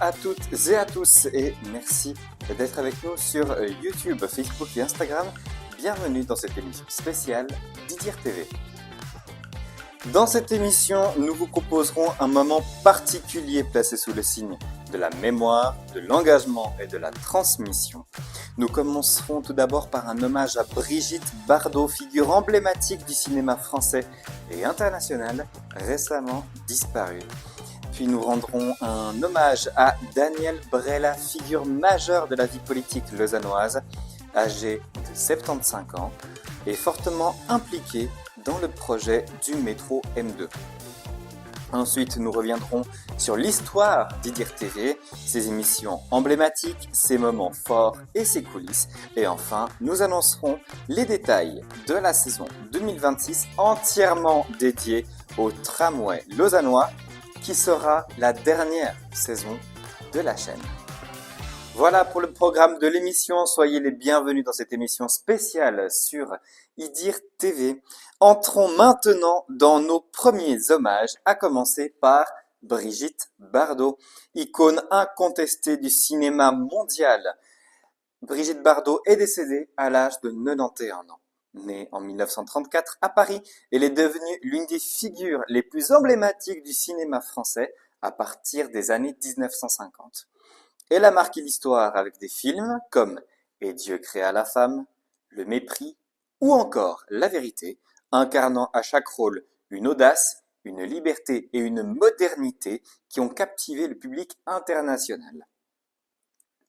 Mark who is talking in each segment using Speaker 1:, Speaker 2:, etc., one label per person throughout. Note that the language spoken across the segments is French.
Speaker 1: à toutes et à tous et merci d'être avec nous sur YouTube, Facebook et Instagram. Bienvenue dans cette émission spéciale d'IDIR TV. Dans cette émission, nous vous proposerons un moment particulier placé sous le signe de la mémoire, de l'engagement et de la transmission. Nous commencerons tout d'abord par un hommage à Brigitte Bardot, figure emblématique du cinéma français et international, récemment disparue. Puis nous rendrons un hommage à Daniel Brella, figure majeure de la vie politique lausannoise, âgé de 75 ans et fortement impliqué dans le projet du métro M2. Ensuite, nous reviendrons sur l'histoire d'IDIR TV, ses émissions emblématiques, ses moments forts et ses coulisses. Et enfin, nous annoncerons les détails de la saison 2026 entièrement dédiée au tramway lausannois, qui sera la dernière saison de la chaîne. Voilà pour le programme de l'émission. Soyez les bienvenus dans cette émission spéciale sur IDIR TV. Entrons maintenant dans nos premiers hommages, à commencer par Brigitte Bardot, icône incontestée du cinéma mondial. Brigitte Bardot est décédée à l'âge de 91 ans. Née en 1934 à Paris, elle est devenue l'une des figures les plus emblématiques du cinéma français à partir des années 1950. Elle a marqué l'histoire avec des films comme Et Dieu créa la femme, Le mépris ou encore La vérité, incarnant à chaque rôle une audace, une liberté et une modernité qui ont captivé le public international.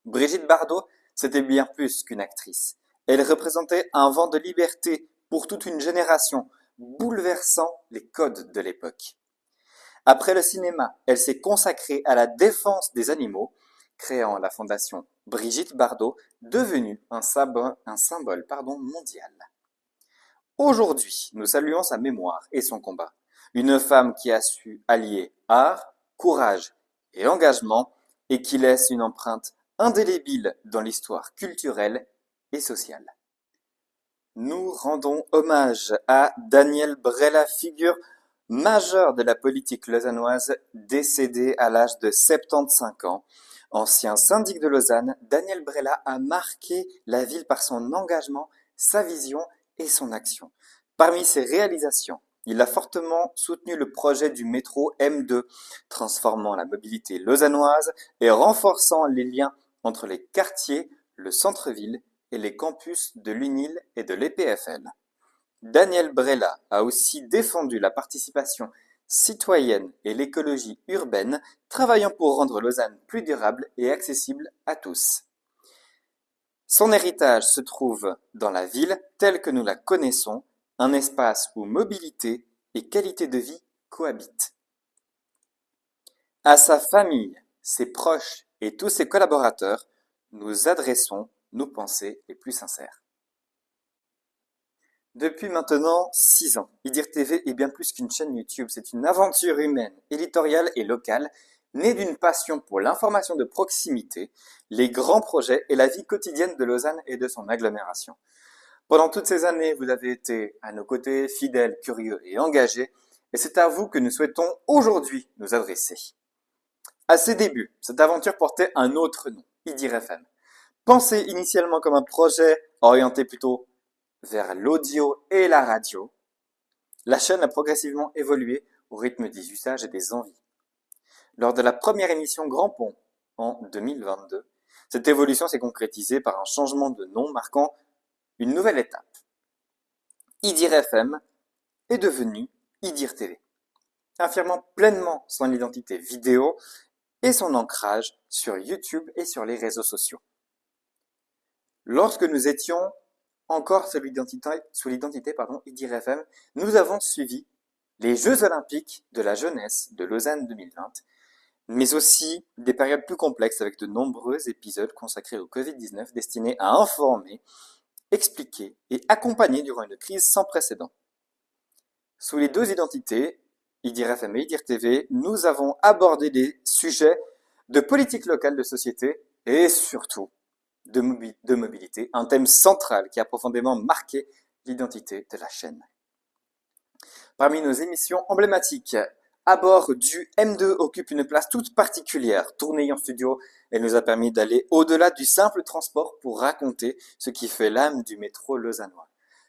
Speaker 1: Brigitte Bardot, c'était bien plus qu'une actrice. Elle représentait un vent de liberté pour toute une génération, bouleversant les codes de l'époque. Après le cinéma, elle s'est consacrée à la défense des animaux, créant la fondation Brigitte Bardot, devenue un symbole mondial. Aujourd'hui, nous saluons sa mémoire et son combat. Une femme qui a su allier art, courage et engagement et qui laisse une empreinte indélébile dans l'histoire culturelle et sociale. Nous rendons hommage à Daniel Brella, figure majeure de la politique lausannoise, décédé à l'âge de 75 ans. Ancien syndic de Lausanne, Daniel Brella a marqué la ville par son engagement, sa vision et son action. Parmi ses réalisations, il a fortement soutenu le projet du métro M2, transformant la mobilité lausannoise et renforçant les liens entre les quartiers, le centre-ville et les campus de l'UNIL et de l'EPFL. Daniel Brella a aussi défendu la participation citoyenne et l'écologie urbaine, travaillant pour rendre Lausanne plus durable et accessible à tous. Son héritage se trouve dans la ville telle que nous la connaissons, un espace où mobilité et qualité de vie cohabitent. À sa famille, ses proches et tous ses collaborateurs, nous adressons nos pensées les plus sincères. Depuis maintenant 6 ans, IDIR TV est bien plus qu'une chaîne YouTube, c'est une aventure humaine, éditoriale et locale, née d'une passion pour l'information de proximité, les grands projets et la vie quotidienne de Lausanne et de son agglomération. Pendant toutes ces années, vous avez été à nos côtés, fidèles, curieux et engagés, et c'est à vous que nous souhaitons aujourd'hui nous adresser. À ses débuts, cette aventure portait un autre nom, IDIR FM. Pensé initialement comme un projet orienté plutôt vers l'audio et la radio, la chaîne a progressivement évolué au rythme des usages et des envies. Lors de la première émission Grand Pont en 2022, cette évolution s'est concrétisée par un changement de nom marquant une nouvelle étape. IDIR FM est devenu IDIR TV, affirmant pleinement son identité vidéo et son ancrage sur YouTube et sur les réseaux sociaux. Lorsque nous étions encore sous l'identité IDIR FM, nous avons suivi les Jeux Olympiques de la jeunesse de Lausanne 2020, mais aussi des périodes plus complexes avec de nombreux épisodes consacrés au Covid-19 destinés à informer, expliquer et accompagner durant une crise sans précédent. Sous les deux identités, IDIR FM et IDIR TV, nous avons abordé des sujets de politique locale, de société et surtout de mobilité, un thème central qui a profondément marqué l'identité de la chaîne. Parmi nos émissions emblématiques, à bord du M2 occupe une place toute particulière. Tournée en studio, elle nous a permis d'aller au-delà du simple transport pour raconter ce qui fait l'âme du métro lausannois.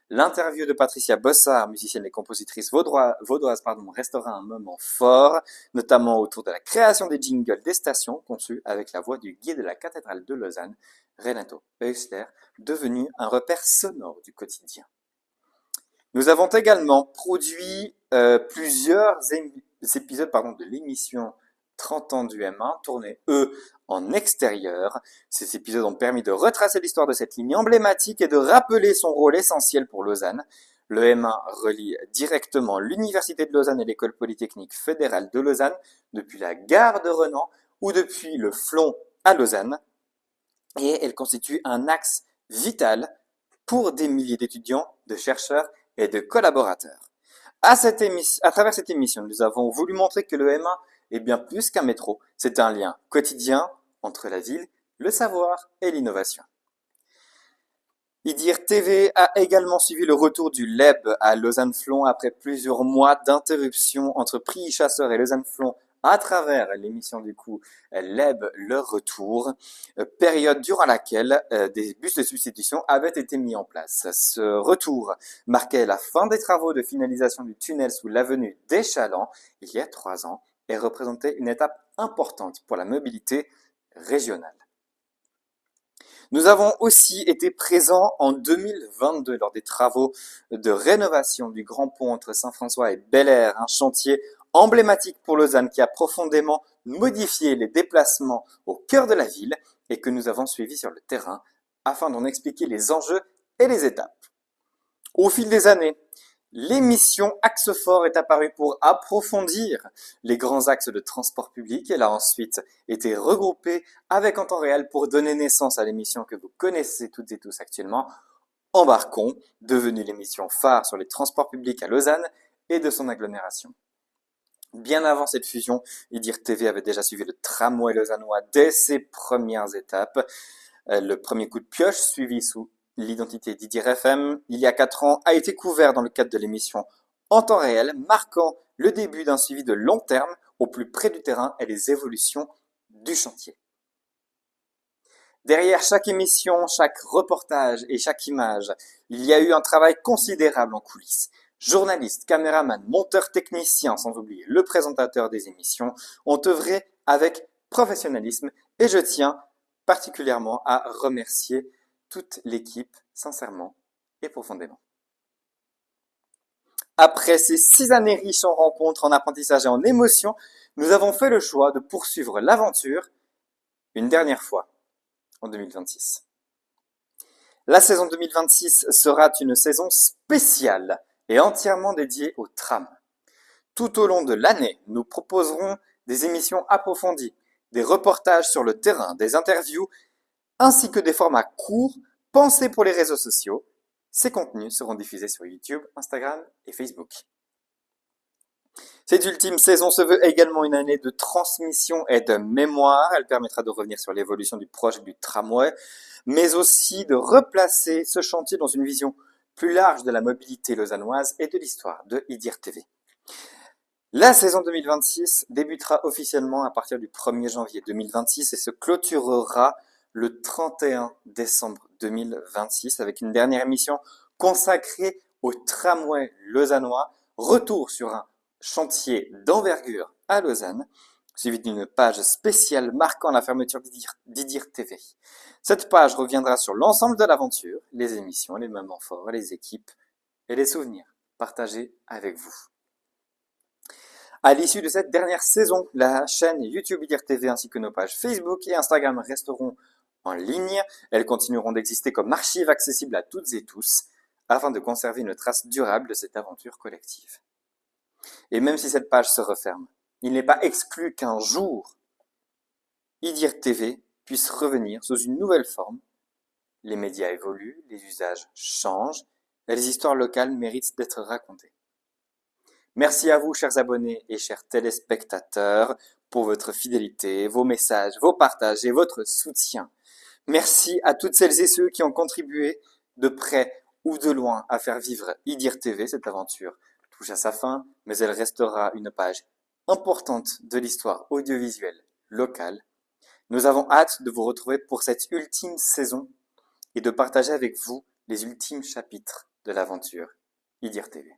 Speaker 1: L'interview de Patricia Bossard, musicienne et compositrice vaudoise, restera un moment fort, notamment autour de la création des jingles des stations conçus avec la voix du guide de la cathédrale de Lausanne, Renato Häusler, devenu un repère sonore du quotidien. Nous avons également produit plusieurs épisodes de l'émission 30 ans du M1, tournés, eux, en extérieur. Ces épisodes ont permis de retracer l'histoire de cette ligne emblématique et de rappeler son rôle essentiel pour Lausanne. Le M1 relie directement l'Université de Lausanne et l'École polytechnique fédérale de Lausanne, depuis la gare de Renan ou depuis le Flon à Lausanne. Et elle constitue un axe vital pour des milliers d'étudiants, de chercheurs et de collaborateurs. À travers cette émission, nous avons voulu montrer que le M1 est bien plus qu'un métro. C'est un lien quotidien entre la ville, le savoir et l'innovation. IDIR TV a également suivi le retour du LEB à Lausanne-Flon après plusieurs mois d'interruption entre Prix-Chasseur et Lausanne-Flon à travers l'émission du coup LEB le retour, période durant laquelle des bus de substitution avaient été mis en place. Ce retour marquait la fin des travaux de finalisation du tunnel sous l'avenue des Chalands il y a 3 ans et représentait une étape importante pour la mobilité régionale. Nous avons aussi été présents en 2022 lors des travaux de rénovation du Grand Pont entre Saint-François et Bel-Air, un chantier emblématique pour Lausanne qui a profondément modifié les déplacements au cœur de la ville et que nous avons suivi sur le terrain afin d'en expliquer les enjeux et les étapes. Au fil des années, l'émission Axe Fort est apparue pour approfondir les grands axes de transport public. Elle a ensuite été regroupée avec En temps réel pour donner naissance à l'émission que vous connaissez toutes et tous actuellement, Embarquons, devenue l'émission phare sur les transports publics à Lausanne et de son agglomération. Bien avant cette fusion, IDIR TV avait déjà suivi le tramway lausannois dès ses premières étapes. Le premier coup de pioche, suivi sous l'identité d'IDIR FM, il y a 4 ans, a été couvert dans le cadre de l'émission En temps réel, marquant le début d'un suivi de long terme au plus près du terrain et les évolutions du chantier. Derrière chaque émission, chaque reportage et chaque image, il y a eu un travail considérable en coulisses. Journalistes, caméramans, monteurs techniciens, sans oublier le présentateur des émissions, ont œuvré avec professionnalisme et je tiens particulièrement à remercier toute l'équipe sincèrement et profondément. Après ces 6 années riches en rencontres, en apprentissage et en émotions, nous avons fait le choix de poursuivre l'aventure une dernière fois en 2026. La saison 2026 sera une saison spéciale et entièrement dédiée au tram. Tout au long de l'année, nous proposerons des émissions approfondies, des reportages sur le terrain, des interviews, ainsi que des formats courts pensés pour les réseaux sociaux. Ces contenus seront diffusés sur YouTube, Instagram et Facebook. Cette ultime saison se veut également une année de transmission et de mémoire. Elle permettra de revenir sur l'évolution du projet du tramway, mais aussi de replacer ce chantier dans une vision plus large de la mobilité lausannoise et de l'histoire de IDIR TV. La saison 2026 débutera officiellement à partir du 1er janvier 2026 et se clôturera le 31 décembre 2026 avec une dernière émission consacrée au tramway lausannois, retour sur un chantier d'envergure à Lausanne, suivi d'une page spéciale marquant la fermeture d'IDIR TV. Cette page reviendra sur l'ensemble de l'aventure, les émissions, les moments forts, les équipes et les souvenirs partagés avec vous. À l'issue de cette dernière saison, la chaîne YouTube IDIR TV ainsi que nos pages Facebook et Instagram resteront en ligne. Elles continueront d'exister comme archives accessibles à toutes et tous afin de conserver une trace durable de cette aventure collective. Et même si cette page se referme, il n'est pas exclu qu'un jour, IDIR TV puisse revenir sous une nouvelle forme. Les médias évoluent, les usages changent, et les histoires locales méritent d'être racontées. Merci à vous, chers abonnés et chers téléspectateurs, pour votre fidélité, vos messages, vos partages et votre soutien. Merci à toutes celles et ceux qui ont contribué de près ou de loin à faire vivre IDIR TV. Cette aventure touche à sa fin, mais elle restera une page importante de l'histoire audiovisuelle locale. Nous avons hâte de vous retrouver pour cette ultime saison et de partager avec vous les ultimes chapitres de l'aventure IDIR TV.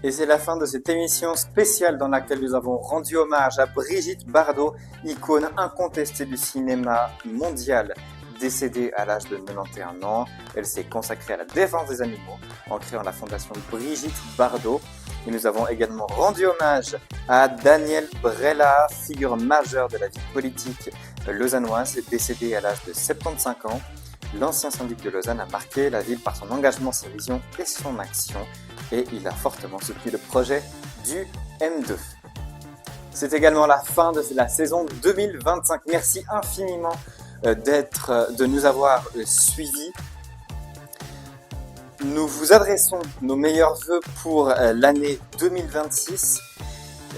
Speaker 1: Et c'est la fin de cette émission spéciale dans laquelle nous avons rendu hommage à Brigitte Bardot, icône incontestée du cinéma mondial, décédée à l'âge de 91 ans. Elle s'est consacrée à la défense des animaux en créant la fondation Brigitte Bardot. Et nous avons également rendu hommage à Daniel Brella, figure majeure de la vie politique lausannoise, décédé à l'âge de 75 ans. L'ancien syndic de Lausanne a marqué la ville par son engagement, sa vision et son action, et il a fortement soutenu le projet du M2. C'est également la fin de la saison 2025. Merci infiniment de nous avoir suivis. Nous vous adressons nos meilleurs vœux pour l'année 2026.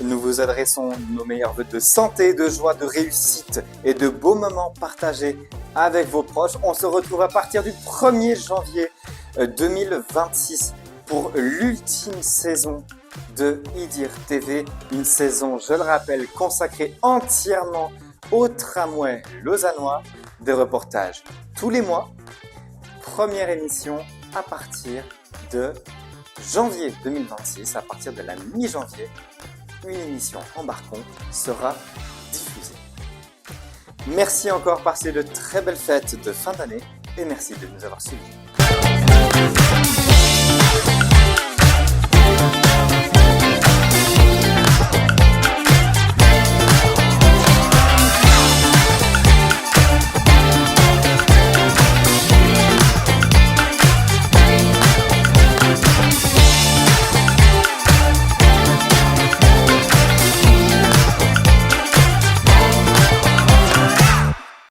Speaker 1: Nous vous adressons nos meilleurs vœux de santé, de joie, de réussite et de beaux moments partagés avec vos proches. On se retrouve à partir du 1er janvier 2026 pour l'ultime saison de IDIR TV. Une saison, je le rappelle, consacrée entièrement au tramway lausannois. Des reportages tous les mois. Première émission à partir de janvier 2026, à partir de la mi-janvier, une émission Embarquons sera diffusée. Merci encore, passez de très belles fêtes de fin d'année et merci de nous avoir suivis.